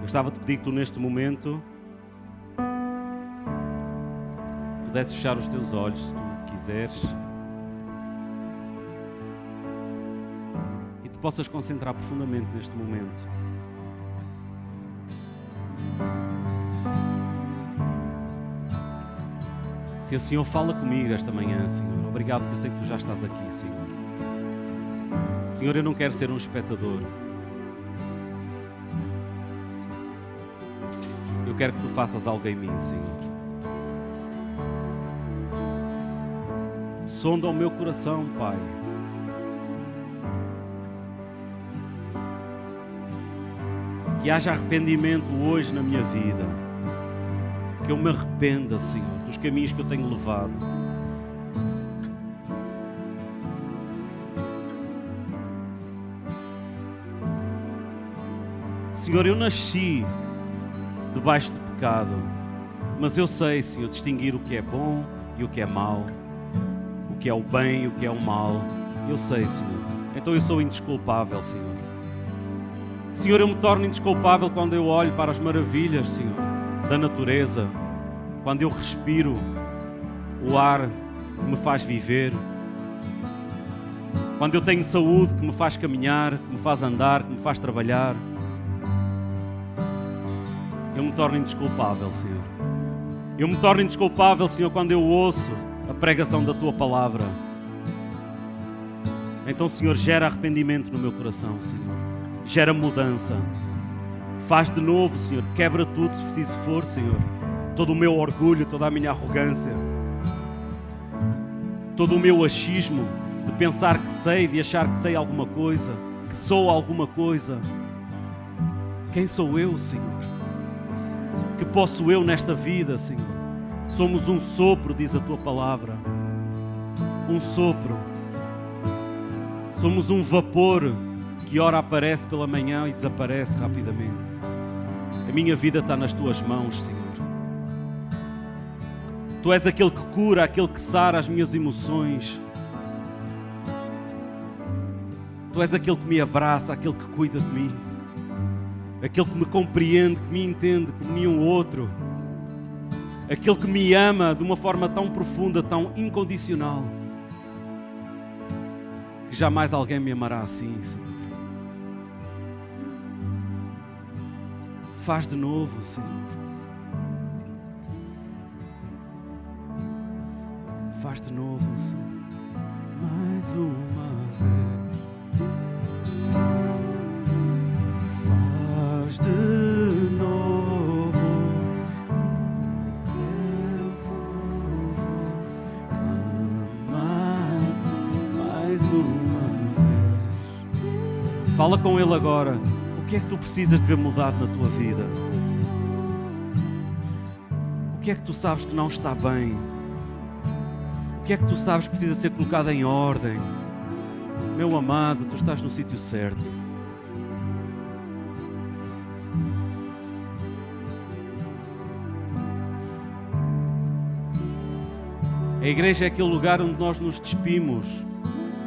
Gostava de pedir que tu neste momento pudesses fechar os teus olhos, se tu quiseres, e te possas concentrar profundamente neste momento. Se o Senhor fala comigo esta manhã, Senhor, obrigado porque eu sei que tu já estás aqui, Senhor. Senhor, eu não quero ser um espectador. Eu quero que tu faças algo em mim, Senhor. Sonda o meu coração, Pai. Que haja arrependimento hoje na minha vida. Que eu me arrependa, Senhor, dos caminhos que eu tenho levado. Senhor, eu nasci debaixo do pecado, mas eu sei, Senhor, distinguir o que é bom e o que é mau, o que é o bem e o que é o mal. Eu sei, Senhor. Então eu sou indesculpável, Senhor. Senhor, eu me torno indesculpável quando eu olho para as maravilhas, Senhor, da natureza, quando eu respiro o ar que me faz viver, quando eu tenho saúde que me faz caminhar, que me faz andar, que me faz trabalhar. Eu me torno indesculpável, Senhor. Eu me torno indesculpável, Senhor, quando eu ouço a pregação da Tua Palavra. Então, Senhor, gera arrependimento no meu coração, Senhor. Gera mudança. Faz de novo, Senhor. Quebra tudo, se preciso for, Senhor. Todo o meu orgulho, toda a minha arrogância. Todo o meu achismo de pensar que sei, de achar que sei alguma coisa, que sou alguma coisa. Quem sou eu, Senhor? Que posso eu nesta vida, Senhor? Somos um sopro, diz a Tua Palavra. Um sopro. Somos um vapor que ora aparece pela manhã e desaparece rapidamente. A minha vida está nas Tuas mãos, Senhor. Tu és aquele que cura, aquele que sara as minhas emoções. Tu és aquele que me abraça, aquele que cuida de mim. Aquele que me compreende, que me entende como nenhum outro. Aquele que me ama de uma forma tão profunda, tão incondicional, que jamais alguém me amará assim, Senhor. Faz de novo, Senhor. Faz de novo, Senhor. Mais uma vez. Faz de novo. Teu povo clama-te mais uma vez. Fala com Ele agora. O que é que tu precisas de ver mudado na tua vida? O que é que tu sabes que não está bem? O que é que tu sabes que precisa ser colocado em ordem? Meu amado, tu estás no sítio certo. A igreja é aquele lugar onde nós nos despimos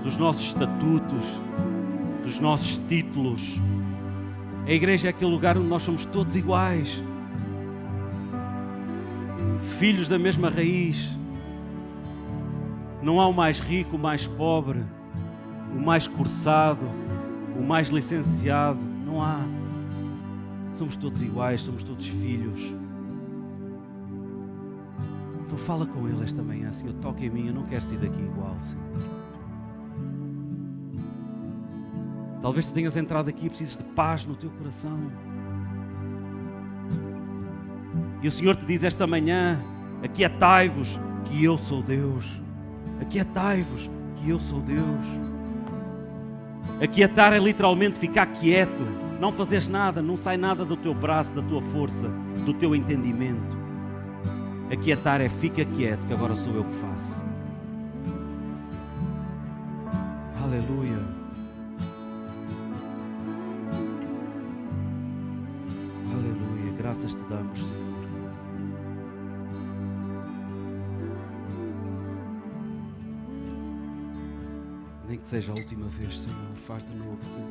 dos nossos estatutos, dos nossos títulos. A igreja é aquele lugar onde nós somos todos iguais. Filhos da mesma raiz. Não há o mais rico, o mais pobre, o mais cursado, o mais licenciado. Não há. Somos todos iguais, somos todos filhos. Então fala com Ele esta manhã, Senhor, toca em mim, eu não quero sair daqui igual, Senhor. Talvez tu tenhas entrado aqui e precises de paz no teu coração. E o Senhor te diz esta manhã, aquietai-vos que eu sou Deus. Aquietai-vos que eu sou Deus. Aquietar é literalmente ficar quieto, não fazeres nada, não sai nada do teu braço, da tua força, do teu entendimento. Aquietar é fica quieto, que agora sou eu que faço. Aleluia. Aleluia. Graças te damos, Senhor. Nem que seja a última vez, Senhor. Faz de novo, Senhor.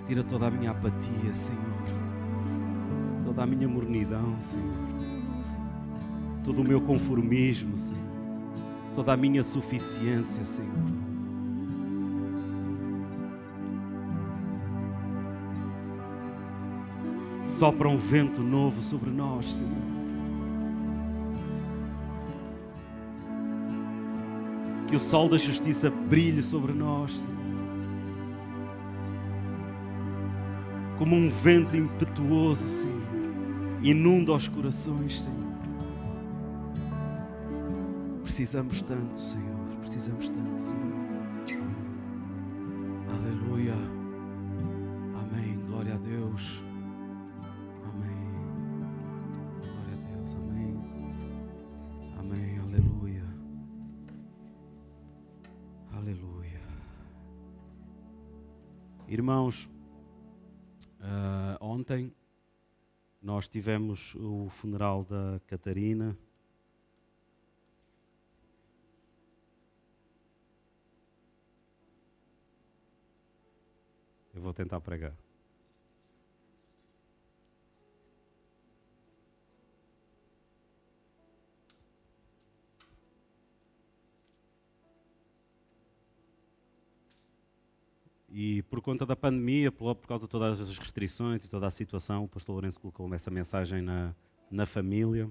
Tira toda a minha apatia, Senhor. Toda a minha mornidão, Senhor. Todo o meu conformismo, Senhor. Toda a minha suficiência, Senhor. Sopra um vento novo sobre nós, Senhor. Que o sol da justiça brilhe sobre nós, Senhor. Como um vento impetuoso, Senhor. Inunda os corações, Senhor. Precisamos tanto, Senhor. Precisamos tanto, Senhor. Aleluia. Amém. Glória a Deus. Amém. Glória a Deus. Amém. Amém. Aleluia. Aleluia. Irmãos, ontem nós tivemos o funeral da Catarina. Eu vou tentar pregar. E por conta da pandemia, por causa de todas as restrições e toda a situação, o pastor Lourenço colocou essa mensagem na família.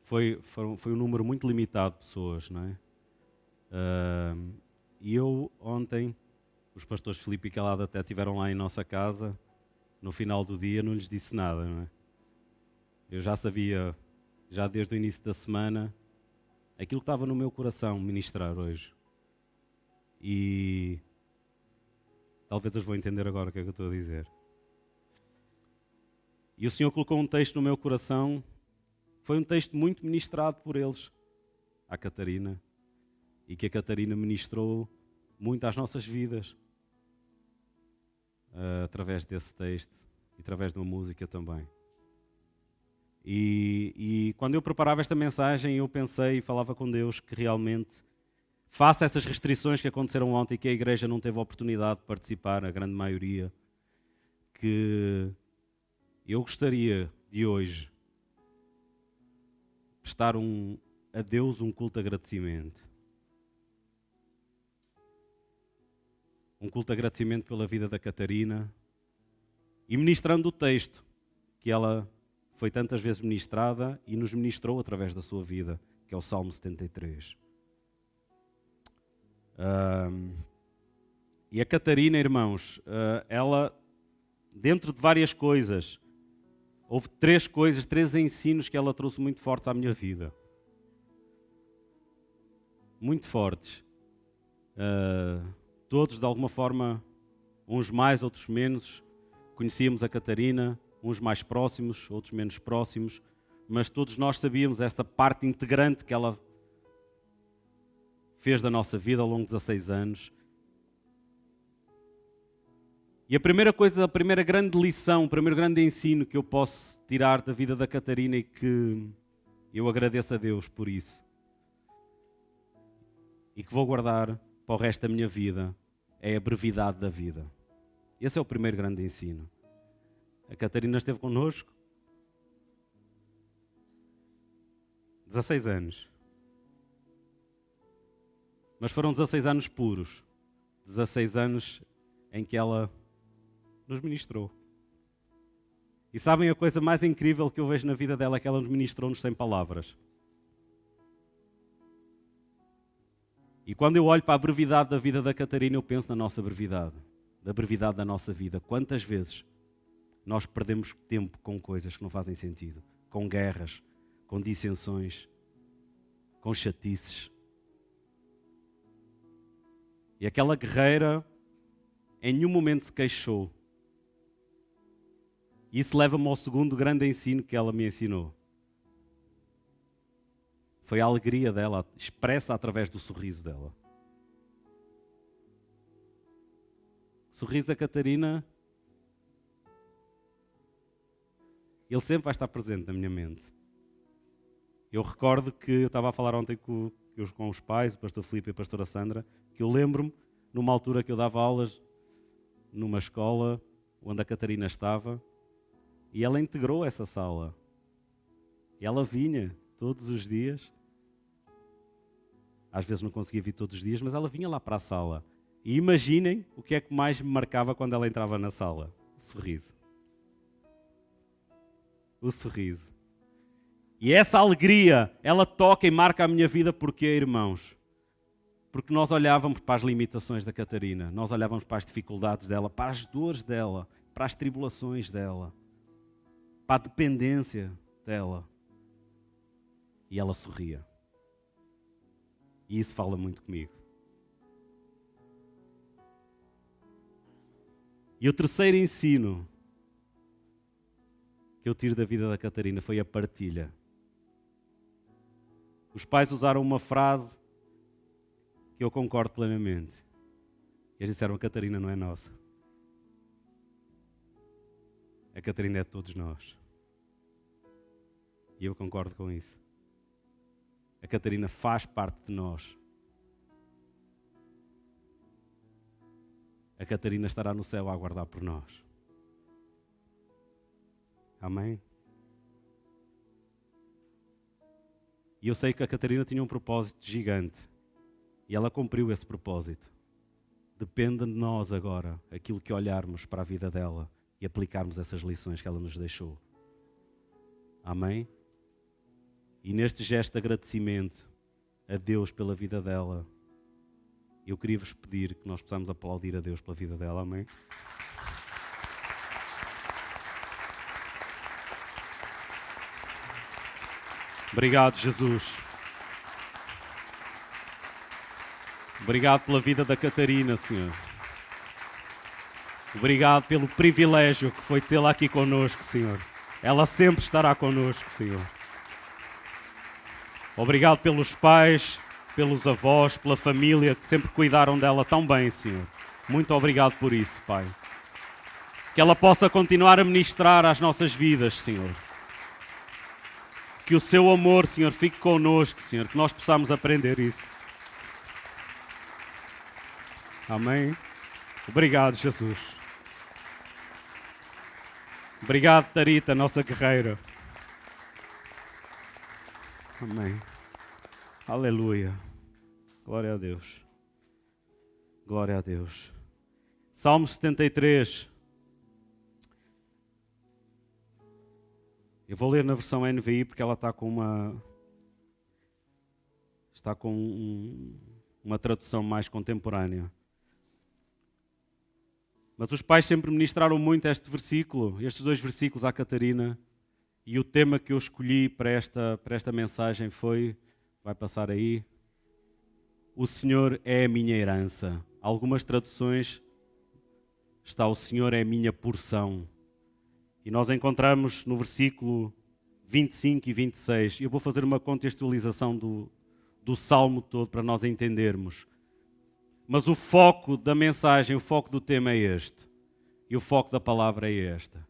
Foi um número muito limitado de pessoas, não é? E eu ontem, os pastores Filipe e Calado até estiveram lá em nossa casa, no final do dia não lhes disse nada, não é? Eu já sabia, já desde o início da semana, aquilo que estava no meu coração ministrar hoje. E talvez eles vão entender agora o que é que eu estou a dizer. E o Senhor colocou um texto no meu coração, foi um texto muito ministrado por eles, à Catarina, e que a Catarina ministrou muito às nossas vidas, através desse texto e através de uma música também. E quando eu preparava esta mensagem, eu pensei e falava com Deus que realmente, face a essas restrições que aconteceram ontem e que a igreja não teve a oportunidade de participar, a grande maioria, que eu gostaria de hoje prestar a Deus um culto de agradecimento. Um culto de agradecimento pela vida da Catarina e ministrando o texto que ela foi tantas vezes ministrada e nos ministrou através da sua vida, que é o Salmo 73. E a Catarina, irmãos, ela, dentro de várias coisas, houve três ensinos que ela trouxe muito fortes à minha vida. Muito fortes. Todos, de alguma forma, uns mais, outros menos, conhecíamos a Catarina, uns mais próximos, outros menos próximos, mas todos nós sabíamos esta parte integrante que ela fez da nossa vida ao longo de 16 anos. E a primeira grande lição, o primeiro grande ensino que eu posso tirar da vida da Catarina e que eu agradeço a Deus por isso e que vou guardar para o resto da minha vida, é a brevidade da vida. Esse é o primeiro grande ensino. A Catarina esteve connosco 16 anos. Mas foram 16 anos puros. 16 anos em que ela nos ministrou. E sabem a coisa mais incrível que eu vejo na vida dela? É que ela nos ministrou-nos sem palavras. E quando eu olho para a brevidade da vida da Catarina, eu penso na nossa brevidade. Da brevidade da nossa vida. Quantas vezes nós perdemos tempo com coisas que não fazem sentido, com guerras, com dissensões, com chatices. E aquela guerreira em nenhum momento se queixou. E isso leva-me ao segundo grande ensino que ela me ensinou. Foi a alegria dela, expressa através do sorriso dela. O sorriso da Catarina, ele sempre vai estar presente na minha mente. Eu recordo que eu estava a falar ontem com os pais, o pastor Filipe e a pastora Sandra, que eu lembro-me numa altura que eu dava aulas numa escola onde a Catarina estava, e ela integrou essa sala. E ela vinha todos os dias. Às vezes não conseguia vir todos os dias, mas ela vinha lá para a sala. E imaginem o que é que mais me marcava quando ela entrava na sala. O sorriso. O sorriso. E essa alegria, ela toca e marca a minha vida. Porquê, irmãos? Porque nós olhávamos para as limitações da Catarina, nós olhávamos para as dificuldades dela, para as dores dela, para as tribulações dela, para a dependência dela. E ela sorria. E isso fala muito comigo. E o terceiro ensino que eu tiro da vida da Catarina foi a partilha. Os pais usaram uma frase que eu concordo plenamente. Eles disseram: a Catarina não é nossa. A Catarina é de todos nós. E eu concordo com isso. A Catarina faz parte de nós. A Catarina estará no céu a aguardar por nós. Amém? E eu sei que a Catarina tinha um propósito gigante. E ela cumpriu esse propósito. Depende de nós agora, aquilo que olharmos para a vida dela e aplicarmos essas lições que ela nos deixou. Amém? E neste gesto de agradecimento a Deus pela vida dela, eu queria vos pedir que nós possamos aplaudir a Deus pela vida dela. Amém? Obrigado, Jesus. Obrigado pela vida da Catarina, Senhor. Obrigado pelo privilégio que foi tê-la aqui connosco, Senhor. Ela sempre estará connosco, Senhor. Obrigado pelos pais, pelos avós, pela família que sempre cuidaram dela tão bem, Senhor. Muito obrigado por isso, Pai. Que ela possa continuar a ministrar às nossas vidas, Senhor. Que o seu amor, Senhor, fique connosco, Senhor. Que nós possamos aprender isso. Amém. Obrigado, Jesus. Obrigado, Tarita, nossa guerreira. Amém. Aleluia. Glória a Deus. Glória a Deus. Salmo 73. Eu vou ler na versão NVI porque ela está com uma tradução mais contemporânea. Mas os pais sempre ministraram muito este versículo, estes dois versículos à Catarina. E o tema que eu escolhi para esta mensagem foi, vai passar aí, o Senhor é a minha herança. Algumas traduções está o Senhor é a minha porção. E nós encontramos no versículo 25 e 26. Eu vou fazer uma contextualização do Salmo todo para nós entendermos. Mas o foco da mensagem, o foco do tema é este. E o foco da palavra é esta.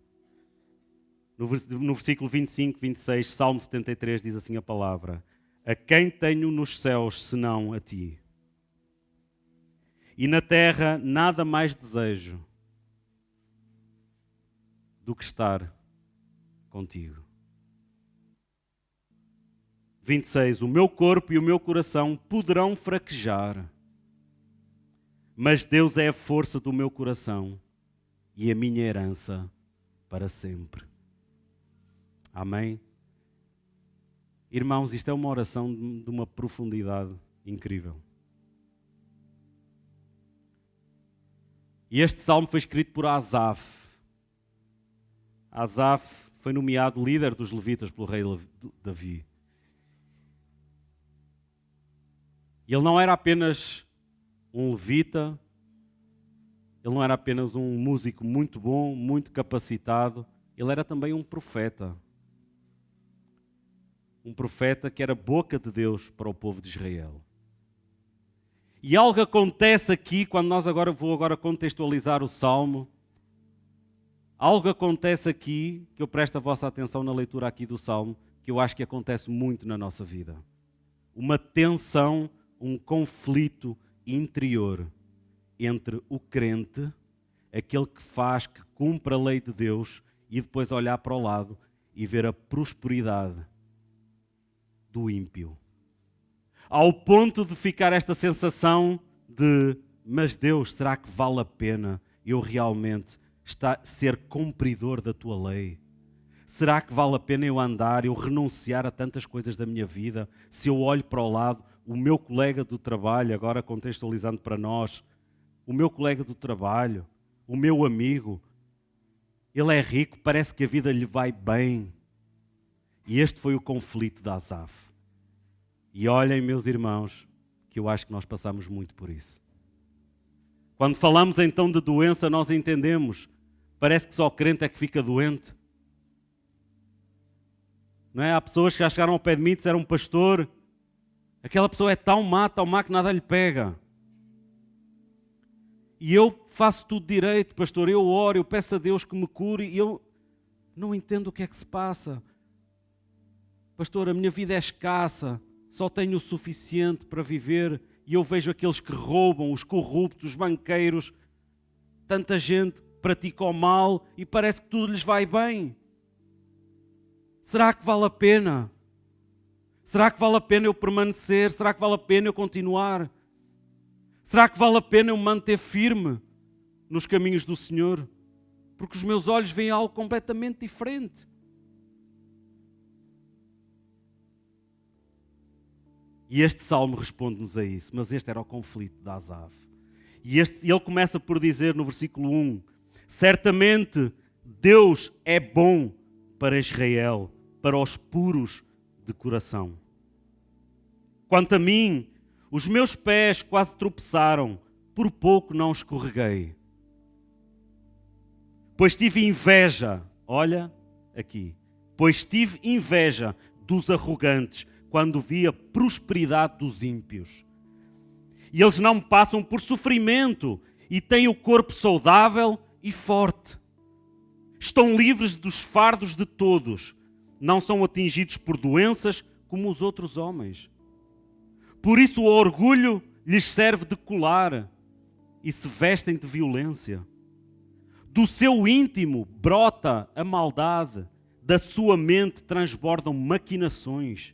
No versículo 25, 26, Salmo 73, diz assim a palavra: a quem tenho nos céus senão a ti? E na terra nada mais desejo do que estar contigo. 26, o meu corpo e o meu coração poderão fraquejar, mas Deus é a força do meu coração e a minha herança para sempre. Amém? Irmãos, isto é uma oração de uma profundidade incrível. E este salmo foi escrito por Asaf. Asaf foi nomeado líder dos levitas pelo rei Davi. E ele não era apenas um levita, ele não era apenas um músico muito bom, muito capacitado, ele era também um profeta. Um profeta que era boca de Deus para o povo de Israel. E algo acontece aqui, quando vou agora contextualizar o Salmo. Algo acontece aqui, que eu presto a vossa atenção na leitura aqui do Salmo, que eu acho que acontece muito na nossa vida. Uma tensão, um conflito interior. entre o crente, aquele que faz, que cumpre a lei de Deus, e depois olhar para o lado e ver a prosperidade do ímpio. Ao ponto de ficar esta sensação de, mas Deus, será que vale a pena eu realmente ser cumpridor da tua lei? Será que vale a pena eu andar, eu renunciar a tantas coisas da minha vida? Se eu olho para o lado, o meu colega do trabalho, agora contextualizando para nós, o meu colega do trabalho, o meu amigo, ele é rico, parece que a vida lhe vai bem. E este foi o conflito de Asaf. E olhem, meus irmãos, que eu acho que nós passamos muito por isso. Quando falamos então de doença, nós entendemos, parece que só o crente é que fica doente. Não é? Há pessoas que já chegaram ao pé de mim e disseram, pastor, aquela pessoa é tão má que nada lhe pega. E eu faço tudo direito, pastor, eu oro, eu peço a Deus que me cure e eu não entendo o que é que se passa. Pastor, a minha vida é escassa, só tenho o suficiente para viver e eu vejo aqueles que roubam, os corruptos, os banqueiros, tanta gente pratica o mal e parece que tudo lhes vai bem. Será que vale a pena? Será que vale a pena eu permanecer? Será que vale a pena eu continuar? Será que vale a pena eu me manter firme nos caminhos do Senhor? Porque os meus olhos veem algo completamente diferente. E este salmo responde-nos a isso, mas este era o conflito de Asaf. E ele começa por dizer no versículo 1, certamente Deus é bom para Israel, para os puros de coração. Quanto a mim, os meus pés quase tropeçaram, por pouco não escorreguei. Pois tive inveja, olha aqui, pois tive inveja dos arrogantes, quando vi a prosperidade dos ímpios. E eles não passam por sofrimento e têm o corpo saudável e forte. Estão livres dos fardos de todos. Não são atingidos por doenças como os outros homens. Por isso o orgulho lhes serve de colar e se vestem de violência. Do seu íntimo brota a maldade, da sua mente transbordam maquinações.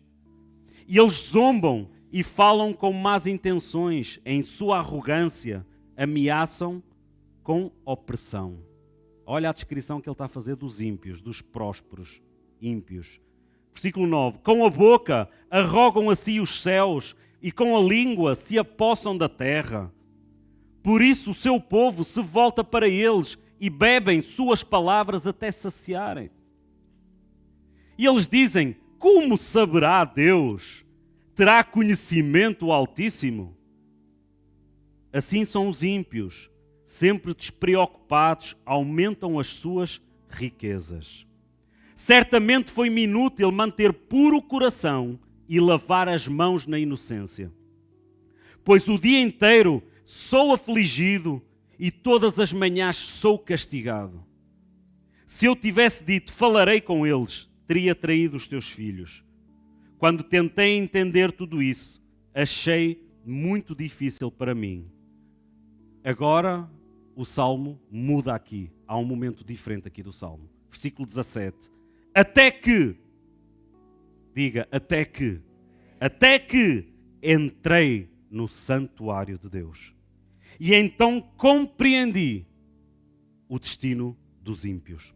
E eles zombam e falam com más intenções, em sua arrogância, ameaçam com opressão. Olha a descrição que ele está a fazer dos ímpios, dos prósperos ímpios. Versículo 9. Com a boca arrogam a si os céus e com a língua se apossam da terra. Por isso o seu povo se volta para eles e bebem suas palavras até saciarem-se. E eles dizem, como saberá Deus? Terá conhecimento o Altíssimo? Assim são os ímpios, sempre despreocupados, aumentam as suas riquezas. Certamente foi-me inútil manter puro o coração e lavar as mãos na inocência. Pois o dia inteiro sou afligido e todas as manhãs sou castigado. Se eu tivesse dito, falarei com eles, teria traído os teus filhos. Quando tentei entender tudo isso, achei muito difícil para mim. Agora o Salmo muda aqui. Há um momento diferente aqui do Salmo. Versículo 17. Até que entrei no santuário de Deus. E então compreendi o destino dos ímpios.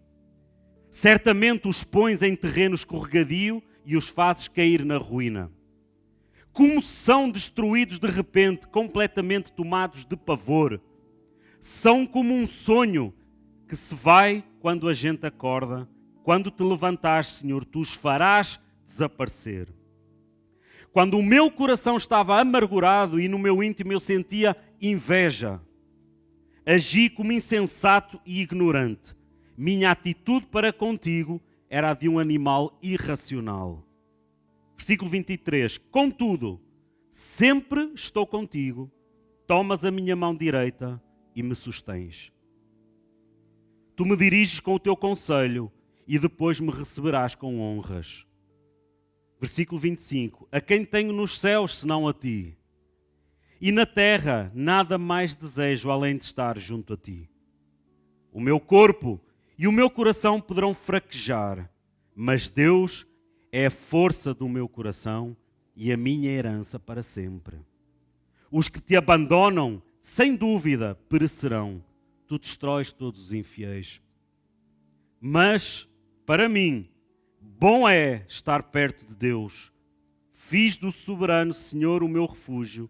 Certamente os pões em terreno escorregadio e os fazes cair na ruína. Como são destruídos de repente, completamente tomados de pavor. São como um sonho que se vai quando a gente acorda. Quando te levantares, Senhor, tu os farás desaparecer. Quando o meu coração estava amargurado e no meu íntimo eu sentia inveja, agi como insensato e ignorante. Minha atitude para contigo era a de um animal irracional. Versículo 23. Contudo, sempre estou contigo, tomas a minha mão direita e me sustens. Tu me diriges com o teu conselho e depois me receberás com honras. Versículo 25. A quem tenho nos céus senão a ti? e na terra nada mais desejo além de estar junto a ti. O meu corpo e o meu coração poderão fraquejar, mas Deus é a força do meu coração e a minha herança para sempre. Os que te abandonam, sem dúvida, perecerão. Tu destróis todos os infiéis. Mas, para mim, bom é estar perto de Deus. Fiz do soberano Senhor o meu refúgio.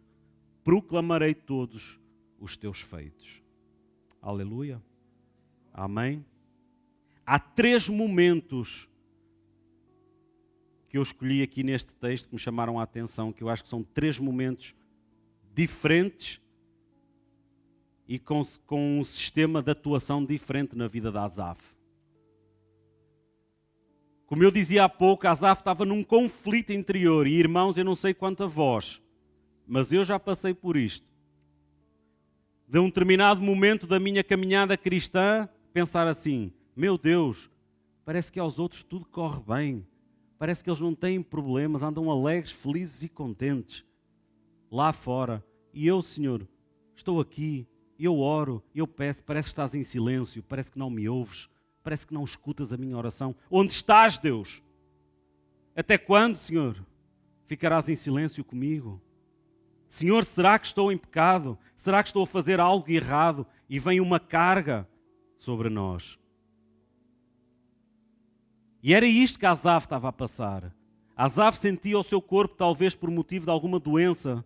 Proclamarei todos os teus feitos. Aleluia. Amém. Há 3 momentos que eu escolhi aqui neste texto que me chamaram a atenção, que eu acho que são 3 momentos diferentes e com um sistema de atuação diferente na vida de Asaf. Como eu dizia há pouco, Asaf estava num conflito interior. E irmãos, eu não sei quanto a vós, mas eu já passei por isto. De um determinado momento da minha caminhada cristã, pensar assim, meu Deus, parece que aos outros tudo corre bem. Parece que eles não têm problemas, andam alegres, felizes e contentes lá fora. E eu, Senhor, estou aqui, eu oro, eu peço, parece que estás em silêncio, parece que não me ouves, parece que não escutas a minha oração. Onde estás, Deus? Até quando, Senhor, ficarás em silêncio comigo? Senhor, será que estou em pecado? Será que estou a fazer algo errado? E vem uma carga sobre nós. E era isto que Asaf estava a passar. Asaf sentia o seu corpo, talvez por motivo de alguma doença,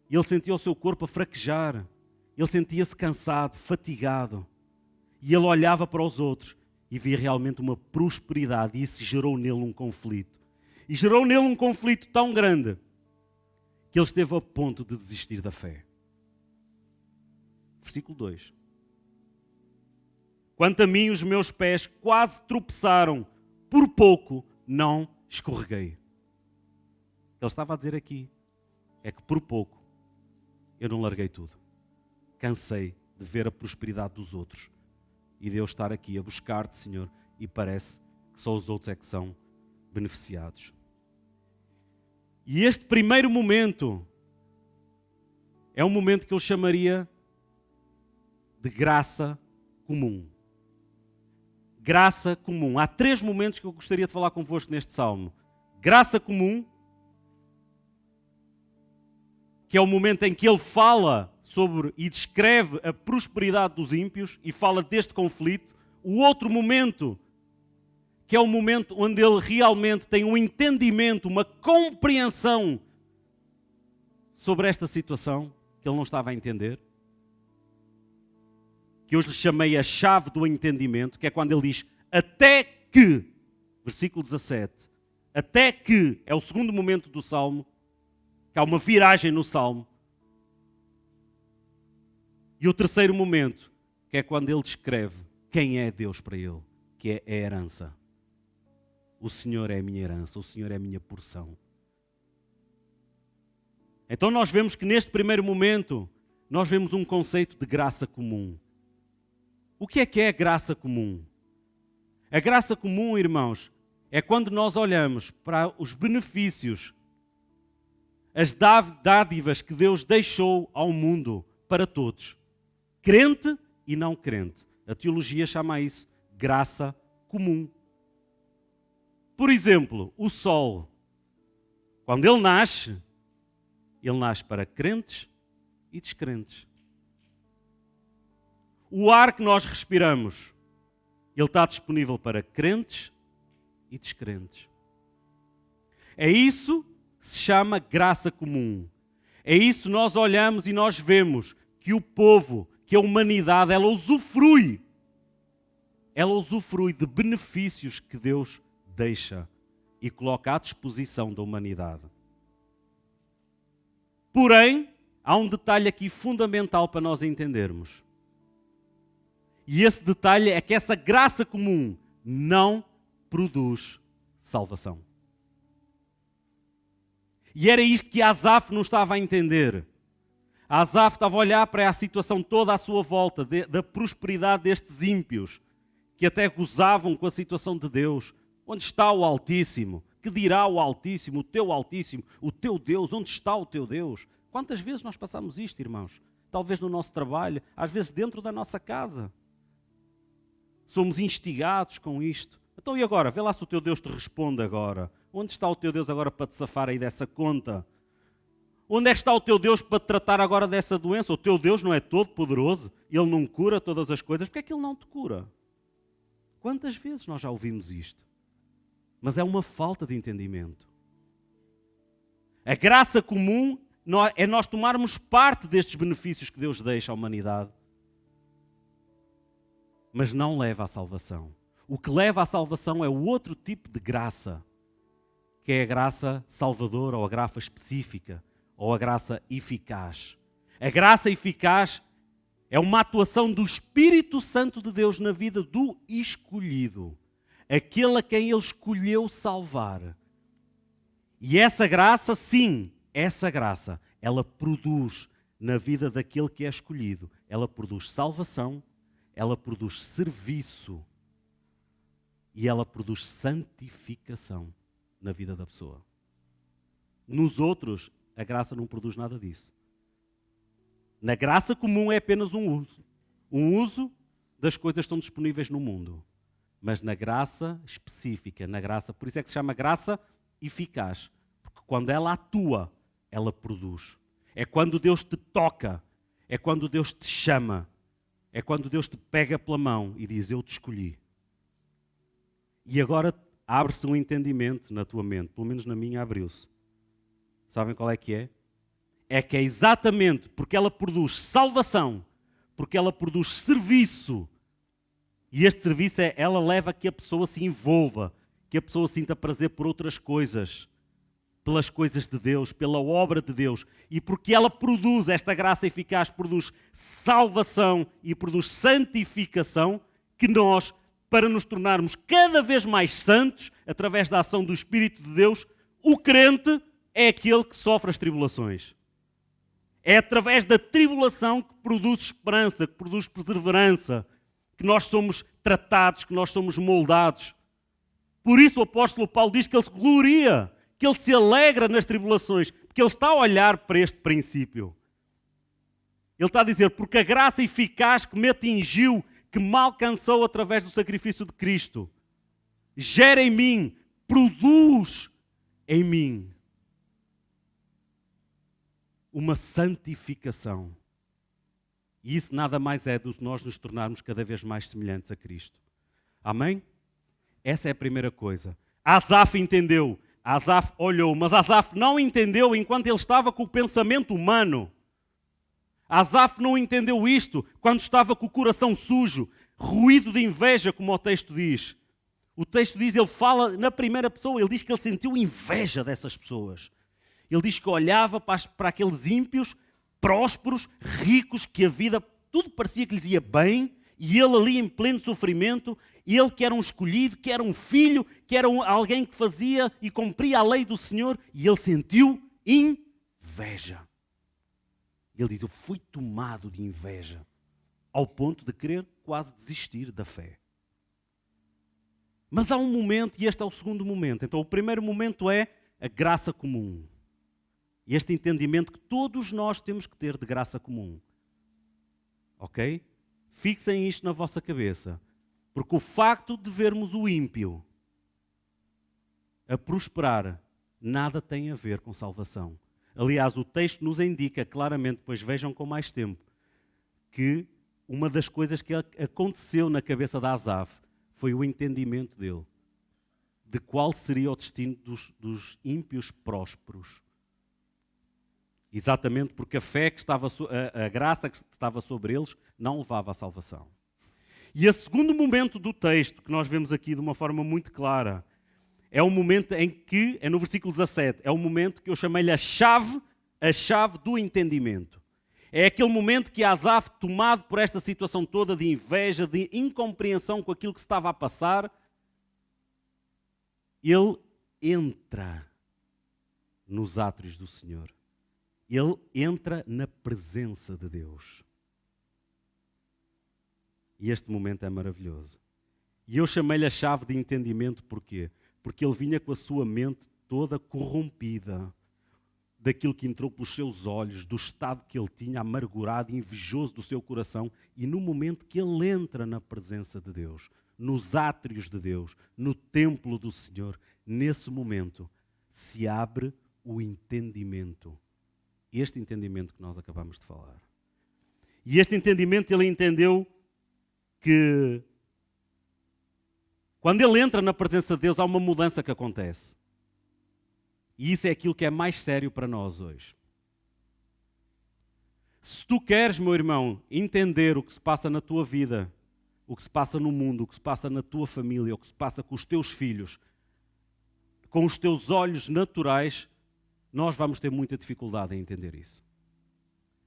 e ele sentia o seu corpo a fraquejar. Ele sentia-se cansado, fatigado. E ele olhava para os outros e via realmente uma prosperidade. E isso gerou nele um conflito. E gerou nele um conflito tão grande que ele esteve a ponto de desistir da fé. Versículo 2. Quanto a mim, os meus pés quase tropeçaram. Por pouco não escorreguei. Ele estava a dizer aqui, é que por pouco eu não larguei tudo. Cansei de ver a prosperidade dos outros e de eu estar aqui a buscar-te, Senhor, e parece que só os outros é que são beneficiados. E este primeiro momento é um momento que eu chamaria de graça comum. Graça comum. Há 3 momentos que eu gostaria de falar convosco neste salmo. Graça comum, que é o momento em que ele fala sobre e descreve a prosperidade dos ímpios e fala deste conflito. O outro momento, que é o momento onde ele realmente tem um entendimento, uma compreensão sobre esta situação que ele não estava a entender, que eu lhe chamei a chave do entendimento, que é quando ele diz até que, versículo 17, até que, é o segundo momento do salmo, que há uma viragem no salmo. E o terceiro momento, que é quando ele descreve quem é Deus para ele, que é a herança. O Senhor é a minha herança, o Senhor é a minha porção. Então nós vemos que neste primeiro momento, nós vemos um conceito de graça comum. O que é a graça comum? A graça comum, irmãos, é quando nós olhamos para os benefícios, as dádivas que Deus deixou ao mundo para todos, crente e não crente. A teologia chama isso graça comum. Por exemplo, o sol, quando ele nasce para crentes e descrentes. O ar que nós respiramos, ele está disponível para crentes e descrentes. É isso que se chama graça comum. É isso que nós olhamos e nós vemos que o povo, que a humanidade, ela usufrui de benefícios que Deus deixa e coloca à disposição da humanidade. Porém, há um detalhe aqui fundamental para nós entendermos. E esse detalhe é que essa graça comum não produz salvação. E era isto que Asaf não estava a entender. Asaf estava a olhar para a situação toda à sua volta, da prosperidade destes ímpios, que até gozavam com a situação de Deus. Onde está o Altíssimo? Que que dirá o Altíssimo, o teu Deus, onde está o teu Deus? Quantas vezes nós passamos isto, irmãos? Talvez no nosso trabalho, às vezes dentro da nossa casa. Somos instigados com isto. Então e agora? Vê lá se o teu Deus te responde agora. Onde está o teu Deus agora para te safar aí dessa conta? Onde é que está o teu Deus para te tratar agora dessa doença? O teu Deus não é todo poderoso? Ele não cura todas as coisas? Porque é que Ele não te cura? Quantas vezes nós já ouvimos isto? Mas é uma falta de entendimento. A graça comum é nós tomarmos parte destes benefícios que Deus deixa à humanidade. Mas não leva à salvação. O que leva à salvação é o outro tipo de graça, que é a graça salvadora ou a graça específica, ou a graça eficaz. A graça eficaz é uma atuação do Espírito Santo de Deus na vida do escolhido, aquele a quem Ele escolheu salvar. E essa graça, sim, essa graça, ela produz na vida daquele que é escolhido. Ela produz salvação, ela produz serviço e ela produz santificação na vida da pessoa. Nos outros, a graça não produz nada disso. Na graça comum é apenas um uso das coisas que estão disponíveis no mundo. Mas na graça específica, por isso é que se chama graça eficaz. Porque quando ela atua, ela produz. É quando Deus te toca, é quando Deus te chama, é quando Deus te pega pela mão e diz, eu te escolhi. E agora abre-se um entendimento na tua mente, pelo menos na minha abriu-se. Sabem qual é que é? É que é exatamente porque ela produz salvação, porque ela produz serviço. E este serviço ela leva a que a pessoa se envolva, que a pessoa sinta prazer por outras coisas, pelas coisas de Deus, pela obra de Deus. E porque ela produz, esta graça eficaz, produz salvação e produz santificação, que nós, para nos tornarmos cada vez mais santos, através da ação do Espírito de Deus, o crente é aquele que sofre as tribulações. É através da tribulação que produz esperança, que produz perseverança, que nós somos tratados, que nós somos moldados. Por isso o apóstolo Paulo diz que ele se gloria, que ele se alegra nas tribulações, porque ele está a olhar para este princípio. Ele está a dizer, porque a graça eficaz que me atingiu, que me alcançou através do sacrifício de Cristo, gera em mim, produz em mim uma santificação. E isso nada mais é do que nós nos tornarmos cada vez mais semelhantes a Cristo. Amém? Essa é a primeira coisa. Asaf entendeu, Asaf olhou, mas Asaf não entendeu enquanto ele estava com o pensamento humano. Asaf não entendeu isto quando estava com o coração sujo, ruído de inveja, como o texto diz. O texto diz, ele fala na primeira pessoa, ele diz que ele sentiu inveja dessas pessoas. Ele diz que olhava para aqueles ímpios, prósperos, ricos, que a vida, tudo parecia que lhes ia bem, e ele ali em pleno sofrimento, ele que era um escolhido, que era um filho, que era alguém que fazia e cumpria a lei do Senhor, e ele sentiu inveja. Ele diz, eu fui tomado de inveja, ao ponto de querer quase desistir da fé. Mas há um momento, e este é o segundo momento. Então o primeiro momento é a graça comum. E este entendimento que todos nós temos que ter de graça comum. Ok? Fixem isto na vossa cabeça. Porque o facto de vermos o ímpio a prosperar nada tem a ver com salvação. Aliás, o texto nos indica claramente, depois vejam com mais tempo, que uma das coisas que aconteceu na cabeça de Asaf foi o entendimento dele de qual seria o destino dos ímpios prósperos. Exatamente porque a fé que estava, a graça que estava sobre eles não levava à salvação. E o segundo momento do texto, que nós vemos aqui de uma forma muito clara, é o momento em que, é no versículo 17, é o momento que eu chamei-lhe a chave do entendimento. É aquele momento que Asaf, tomado por esta situação toda de inveja, de incompreensão com aquilo que se estava a passar, ele entra nos átrios do Senhor. Ele entra na presença de Deus. E este momento é maravilhoso. E eu chamei-lhe a chave de entendimento, porquê? porque ele vinha com a sua mente toda corrompida daquilo que entrou pelos seus olhos, do estado que ele tinha, amargurado e invejoso do seu coração. E no momento que ele entra na presença de Deus, nos átrios de Deus, no templo do Senhor, nesse momento se abre o entendimento. Este entendimento que nós acabamos de falar. E este entendimento ele entendeu que quando ele entra na presença de Deus há uma mudança que acontece. E isso é aquilo que é mais sério para nós hoje. Se tu queres, meu irmão, entender o que se passa na tua vida, o que se passa no mundo, o que se passa na tua família, o que se passa com os teus filhos, com os teus olhos naturais, nós vamos ter muita dificuldade em entender isso.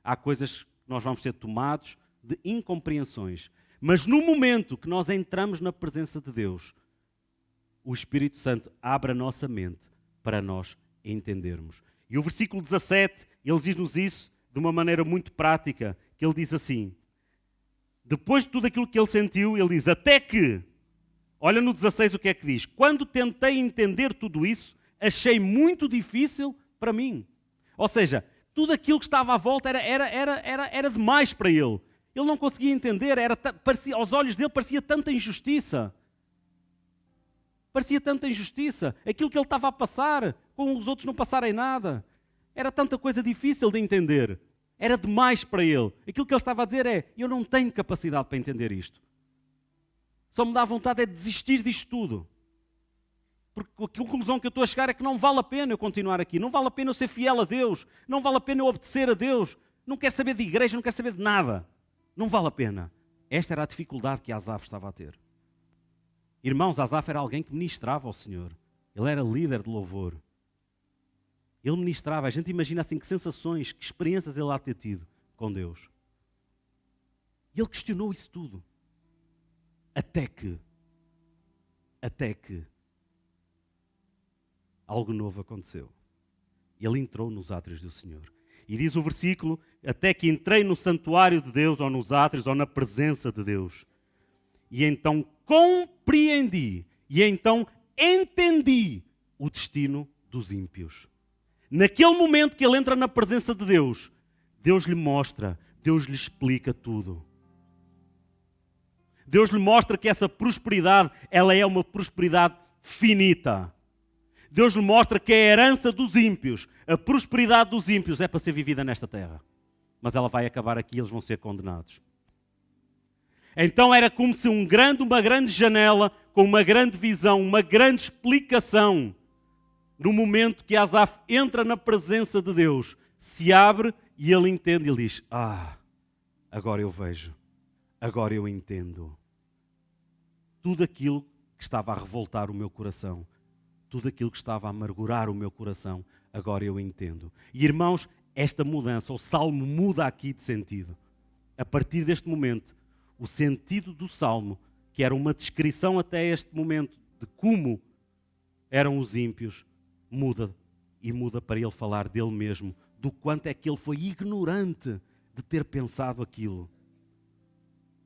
Há coisas que nós vamos ser tomados de incompreensões. Mas no momento que nós entramos na presença de Deus, o Espírito Santo abre a nossa mente para nós entendermos. E o versículo 17, ele diz-nos isso de uma maneira muito prática, que ele diz assim, depois de tudo aquilo que ele sentiu, ele diz, até que, olha no 16 o que é que diz, quando tentei entender tudo isso, achei muito difícil para mim. Ou seja, tudo aquilo que estava à volta era demais para ele. Ele não conseguia entender, aos olhos dele parecia tanta injustiça. Parecia tanta injustiça. Aquilo que ele estava a passar, com os outros não passarem nada. Era tanta coisa difícil de entender. Era demais para ele. Aquilo que ele estava a dizer é, eu não tenho capacidade para entender isto. Só me dá vontade de desistir disto tudo. Porque a conclusão que eu estou a chegar é que não vale a pena eu continuar aqui. Não vale a pena eu ser fiel a Deus. Não vale a pena eu obedecer a Deus. Não quero saber de igreja, não quero saber de nada. Não vale a pena. Esta era a dificuldade que Asaf estava a ter. Irmãos, Asaf era alguém que ministrava ao Senhor. Ele era líder de louvor. Ele ministrava. A gente imagina assim que sensações, que experiências ele há de ter tido com Deus. E ele questionou isso tudo. Até que algo novo aconteceu. Ele entrou nos átrios do Senhor. E diz o versículo, até que entrei no santuário de Deus, ou nos átrios, ou na presença de Deus. E então compreendi, e então entendi o destino dos ímpios. Naquele momento que ele entra na presença de Deus, Deus lhe mostra, Deus lhe explica tudo. Deus lhe mostra que essa prosperidade, ela é uma prosperidade finita. Deus lhe mostra que a herança dos ímpios, a prosperidade dos ímpios é para ser vivida nesta terra. Mas ela vai acabar aqui e eles vão ser condenados. Então era como se uma grande janela, com uma grande visão, uma grande explicação, no momento que Asaf entra na presença de Deus, se abre e ele entende, ele diz, agora eu vejo, agora eu entendo. Tudo aquilo que estava a revoltar o meu coração, tudo aquilo que estava a amargurar o meu coração, agora eu entendo. E irmãos, esta mudança, o Salmo muda aqui de sentido. A partir deste momento, o sentido do Salmo, que era uma descrição até este momento de como eram os ímpios, muda. E muda para ele falar dele mesmo, do quanto é que ele foi ignorante de ter pensado aquilo.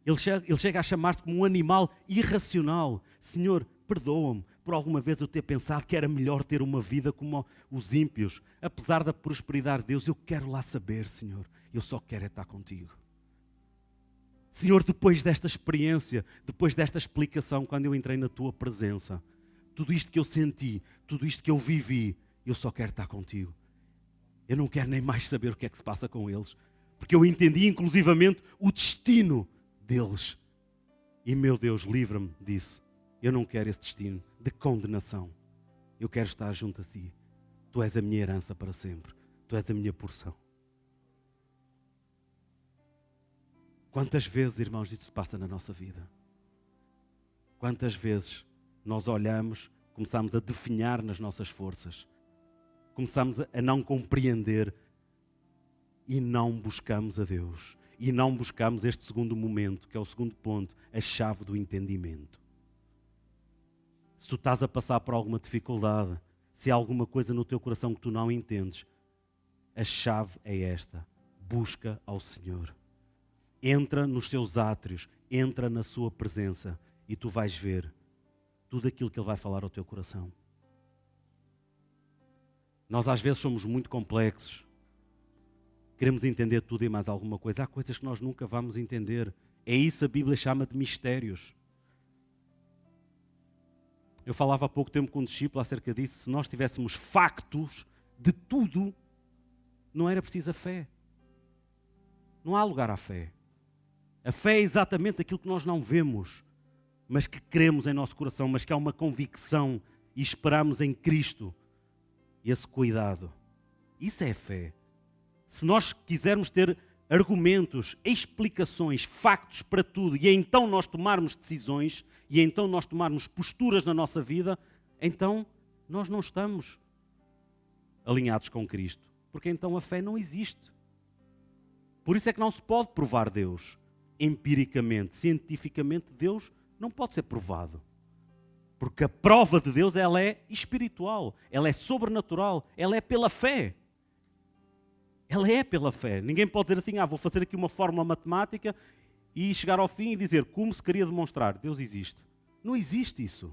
Ele chega a chamar-te como um animal irracional. Senhor, perdoa-me por alguma vez eu ter pensado que era melhor ter uma vida como os ímpios. Apesar da prosperidade de Deus, eu quero lá saber, Senhor. Eu só quero é estar contigo. Senhor, depois desta experiência, depois desta explicação, quando eu entrei na tua presença, tudo isto que eu senti, tudo isto que eu vivi, eu só quero estar contigo. Eu não quero nem mais saber o que é que se passa com eles, porque eu entendi inclusivamente o destino deles. E meu Deus, livra-me disso. Eu não quero esse destino de condenação. Eu quero estar junto a ti. Tu és a minha herança para sempre. Tu és a minha porção. Quantas vezes, irmãos, isso se passa na nossa vida? Quantas vezes nós olhamos, começamos a definhar nas nossas forças, começamos a não compreender e não buscamos a Deus. E não buscamos este segundo momento, que é o segundo ponto, a chave do entendimento. Se tu estás a passar por alguma dificuldade, se há alguma coisa no teu coração que tu não entendes, a chave é esta: busca ao Senhor. Entra nos seus átrios, entra na sua presença e tu vais ver tudo aquilo que Ele vai falar ao teu coração. Nós às vezes somos muito complexos. Queremos entender tudo e mais alguma coisa. Há coisas que nós nunca vamos entender. É isso que a Bíblia chama de mistérios. Eu falava há pouco tempo com um discípulo acerca disso. Se nós tivéssemos factos de tudo, não era preciso a fé. Não há lugar à fé. A fé é exatamente aquilo que nós não vemos, mas que cremos em nosso coração, mas que há uma convicção e esperamos em Cristo esse cuidado. Isso é fé. Se nós quisermos ter argumentos, explicações, factos para tudo, e então nós tomarmos decisões, e então nós tomarmos posturas na nossa vida, então nós não estamos alinhados com Cristo, porque então a fé não existe. Por isso é que não se pode provar Deus empiricamente, cientificamente. Deus não pode ser provado, porque a prova de Deus, ela é espiritual, ela é sobrenatural, ela é pela fé. Ela é pela fé. Ninguém pode dizer assim, vou fazer aqui uma fórmula matemática e chegar ao fim e dizer como se queria demonstrar. Deus existe. Não existe isso.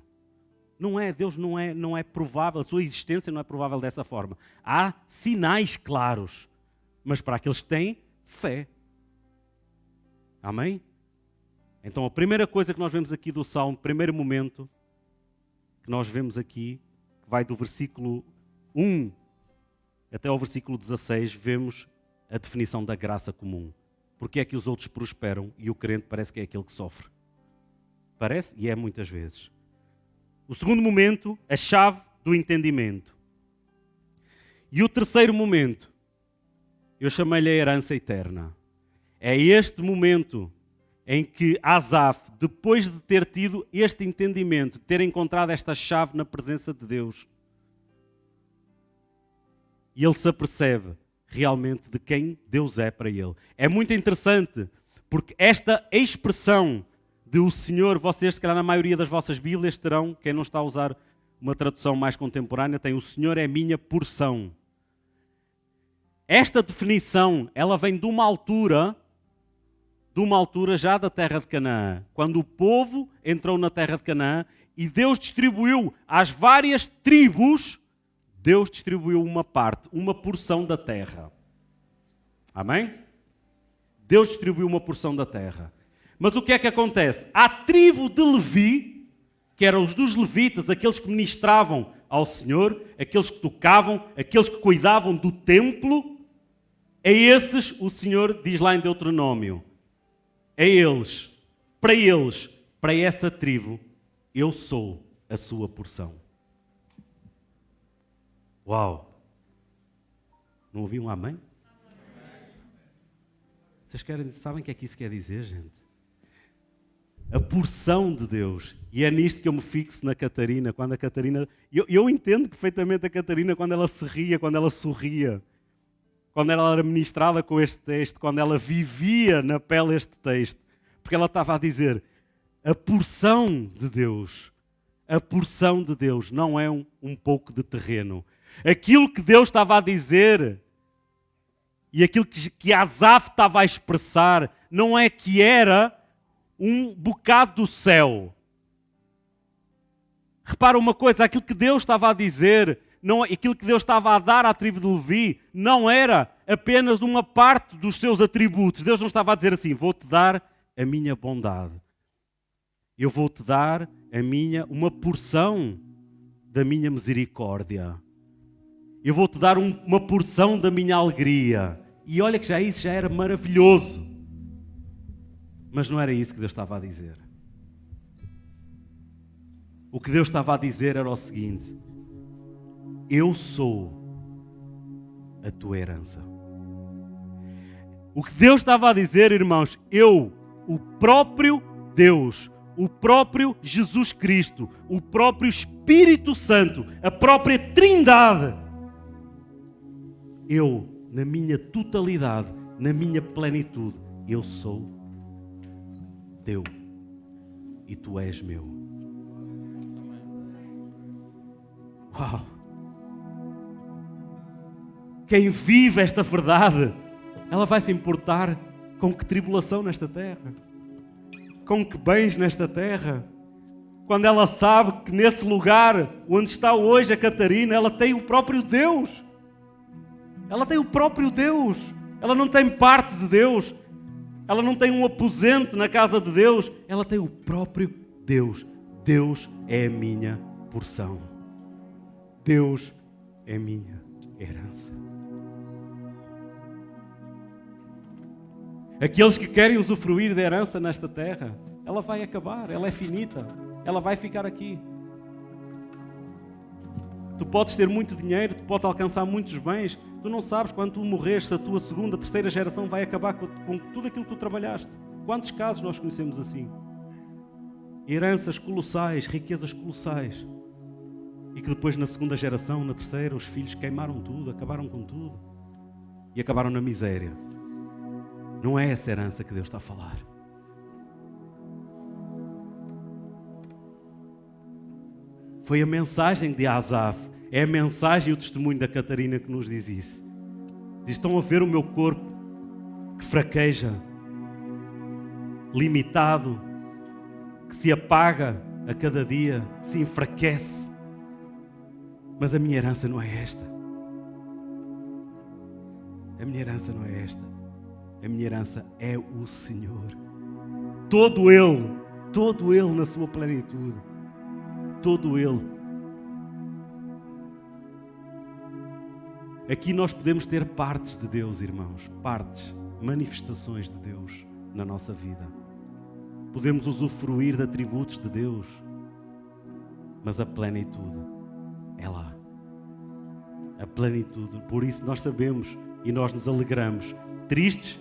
Não é, Deus não é provável, a sua existência não é provável dessa forma. Há sinais claros, mas para aqueles que têm fé. Amém? Então a primeira coisa que nós vemos aqui do Salmo, primeiro momento que nós vemos aqui, que vai do versículo 1 até ao versículo 16, vemos a definição da graça comum. Porque é que os outros prosperam e o crente parece que é aquele que sofre? Parece, e é muitas vezes. O segundo momento, a chave do entendimento. E o terceiro momento, eu chamei-lhe a herança eterna. É este momento em que Asaf, depois de ter tido este entendimento, de ter encontrado esta chave na presença de Deus, e ele se apercebe realmente de quem Deus é para ele. É muito interessante, porque esta expressão de o Senhor, vocês, se calhar na maioria das vossas Bíblias terão, quem não está a usar uma tradução mais contemporânea, tem o Senhor é minha porção. Esta definição, ela vem de uma altura já da terra de Canaã, quando o povo entrou na terra de Canaã e Deus distribuiu às várias tribos, Deus distribuiu uma parte, uma porção da terra. Amém? Deus distribuiu uma porção da terra. Mas o que é que acontece? A tribo de Levi, que eram os dos levitas, aqueles que ministravam ao Senhor, aqueles que tocavam, aqueles que cuidavam do templo, a esses o Senhor diz lá em Deuteronômio, a eles, para essa tribo, eu sou a sua porção. Uau! Não ouvi um amém? Vocês sabem o que é que isso quer dizer, gente? A porção de Deus. E é nisto que eu me fixo na Catarina, quando a Catarina... Eu entendo perfeitamente a Catarina quando ela se ria, quando ela sorria, quando ela era ministrada com este texto, quando ela vivia na pele este texto, porque ela estava a dizer, a porção de Deus não é um pouco de terreno. Aquilo que Deus estava a dizer e aquilo que Asaf estava a expressar não é que era um bocado do céu. Repara uma coisa, aquilo que Deus estava a dizer, aquilo que Deus estava a dar à tribo de Levi, não era apenas uma parte dos seus atributos. Deus não estava a dizer assim, vou-te dar a minha bondade. Eu vou-te dar uma porção da minha misericórdia. Eu vou-te dar uma porção da minha alegria. E olha que isso já era maravilhoso. Mas não era isso que Deus estava a dizer. O que Deus estava a dizer era o seguinte: eu sou a tua herança. O que Deus estava a dizer, irmãos, o próprio Deus, o próprio Jesus Cristo, o próprio Espírito Santo, a própria Trindade, na minha totalidade, na minha plenitude, eu sou teu e tu és meu. Uau! Quem vive esta verdade, ela vai se importar com que tribulação nesta terra, com que bens nesta terra, quando ela sabe que nesse lugar onde está hoje a Catarina, ela tem o próprio Deus. Ela tem o próprio Deus. Ela não tem parte de Deus. Ela não tem um aposento na casa de Deus. Ela tem o próprio Deus. Deus é a minha porção. Deus é a minha herança. Aqueles que querem usufruir da herança nesta terra, ela vai acabar, ela é finita, ela vai ficar aqui. Tu podes ter muito dinheiro, tu podes alcançar muitos bens, tu não sabes quando tu morres se a tua segunda, terceira geração vai acabar com tudo aquilo que tu trabalhaste. Quantos casos nós conhecemos assim? Heranças colossais, riquezas colossais. E que depois na segunda geração, na terceira, os filhos queimaram tudo, acabaram com tudo. E acabaram na miséria. Não é essa herança que Deus está a falar. Foi a mensagem de Asaf, é a mensagem e o testemunho da Catarina que nos diz isso. Diz, estão a ver o meu corpo que fraqueja, limitado, que se apaga a cada dia, se enfraquece. Mas a minha herança não é esta. A minha herança não é esta. A minha herança é o Senhor. Todo Ele na sua plenitude. Todo Ele. Aqui nós podemos ter partes de Deus, irmãos. Partes, manifestações de Deus na nossa vida. Podemos usufruir de atributos de Deus. Mas a plenitude é lá. A plenitude. Por isso nós sabemos e nós nos alegramos. Tristes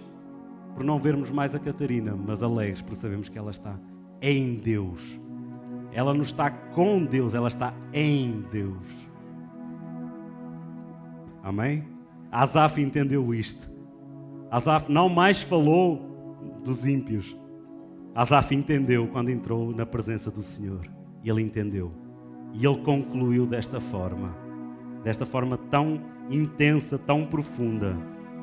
por não vermos mais a Catarina, mas alegres por sabermos que ela está em Deus. Ela não está com Deus, ela está em Deus. Amém? Asaf entendeu isto. Asaf não mais falou dos ímpios. Asaf entendeu quando entrou na presença do Senhor. E ele entendeu. E ele concluiu desta forma tão intensa, tão profunda.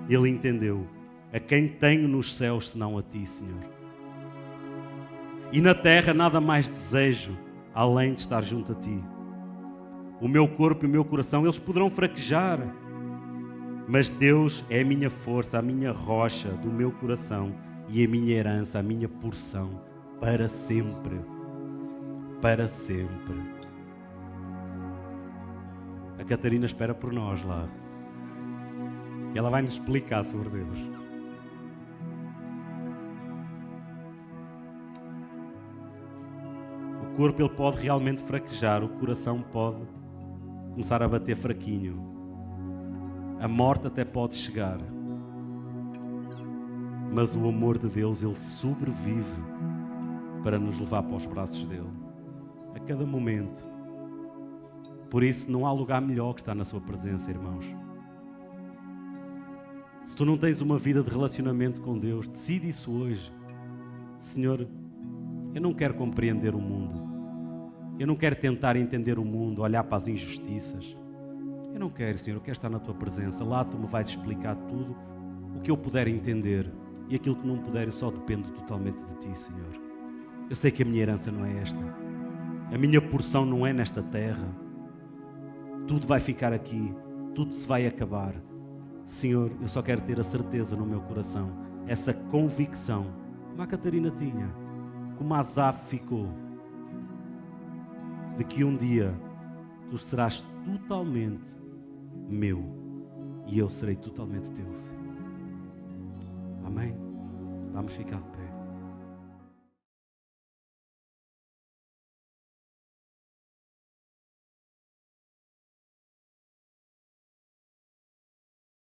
Ele entendeu. A quem tenho nos céus senão a ti, Senhor. E na terra nada mais desejo além de estar junto a ti. O meu corpo e o meu coração, eles poderão fraquejar, mas Deus é a minha força, a minha rocha do meu coração e a minha herança, a minha porção para sempre. Para sempre. A Catarina espera por nós lá. E ela vai nos explicar sobre Deus. O corpo ele pode realmente fraquejar, o coração pode começar a bater fraquinho. A morte até pode chegar. Mas o amor de Deus, ele sobrevive para nos levar para os braços dele. A cada momento. Por isso não há lugar melhor que estar na sua presença, irmãos. Se tu não tens uma vida de relacionamento com Deus, decide isso hoje. Senhor, eu não quero compreender o mundo. Eu não quero tentar entender o mundo, olhar para as injustiças. Eu não quero, Senhor, eu quero estar na tua presença. Lá tu me vais explicar tudo o que eu puder entender. E aquilo que não puder, eu só dependo totalmente de ti, Senhor. Eu sei que a minha herança não é esta. A minha porção não é nesta terra. Tudo vai ficar aqui. Tudo se vai acabar. Senhor, eu só quero ter a certeza no meu coração, essa convicção, como a Catarina tinha, como a Asaf ficou, de que um dia tu serás totalmente meu e eu serei totalmente teu. Amém? Vamos ficar de pé.